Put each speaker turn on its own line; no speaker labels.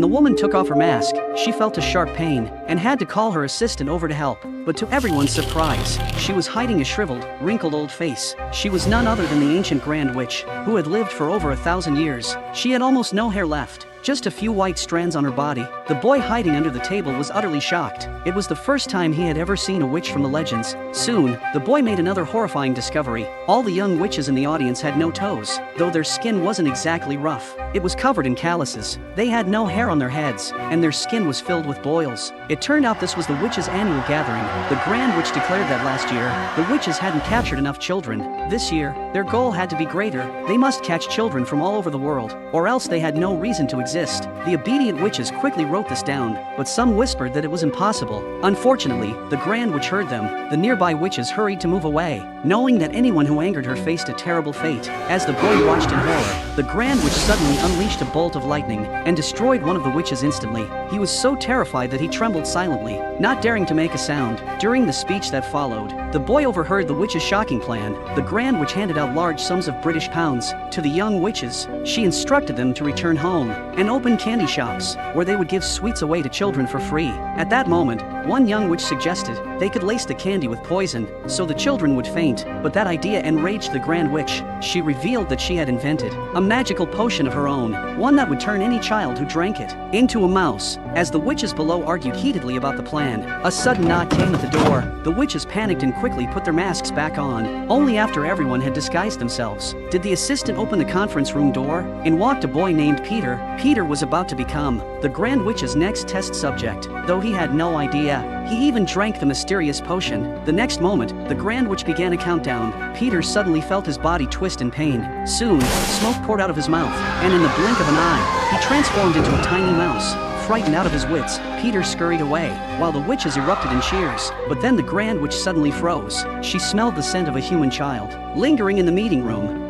When the woman took off her mask, she felt a sharp pain and had to call her assistant over to help. But to everyone's surprise, she was hiding a shriveled, wrinkled old face. She was none other than the ancient Grand Witch, who had lived for over 1,000 years. She had almost no hair left, just a few white strands on her body. The boy hiding under the table was utterly shocked. It was the first time he had ever seen a witch from the legends. Soon, the boy made another horrifying discovery. All the young witches in the audience had no toes, though their skin wasn't exactly rough. It was covered in calluses. They had no hair on their heads, and their skin was filled with boils. It turned out this was the witches' annual gathering. The Grand Witch declared that last year, the witches hadn't captured enough children. This year, their goal had to be greater. They must catch children from all over the world, or else they had no reason to exist. The obedient witches quickly wrote this down, but some whispered that it was impossible. Unfortunately, the Grand Witch heard them. The nearby witches hurried to move away, knowing that anyone who angered her faced a terrible fate. As the boy watched in horror, the Grand Witch suddenly unleashed a bolt of lightning and destroyed one of the witches instantly. He was so terrified that he trembled silently, not daring to make a sound. During the speech that followed, the boy overheard the witch's shocking plan. The Grand Witch handed out large sums of British pounds to the young witches. She instructed them to return home and open candy shops, where they would give sweets away to children for free. At that moment, one young witch suggested they could lace the candy with poison, so the children would faint, but that idea enraged the Grand Witch. She revealed that she had invented a magical potion of her own, one that would turn any child who drank it into a mouse. As the witches below argued heatedly about the plan, a sudden knock came at the door. The witches panicked and quickly put their masks back on. Only after everyone had disguised themselves did the assistant open the conference room door. In walked a boy named Peter. Peter was about to become the Grand Witch's next test subject, though he had no idea. He even drank the mysterious potion. The next moment, the Grand Witch began a countdown. Peter suddenly felt his body twist in pain. Soon, smoke poured out of his mouth, and in the blink of an eye, he transformed into a tiny mouse. Frightened out of his wits, Peter scurried away, while the witches erupted in cheers. But then the Grand Witch suddenly froze. She smelled the scent of a human child lingering in the meeting room.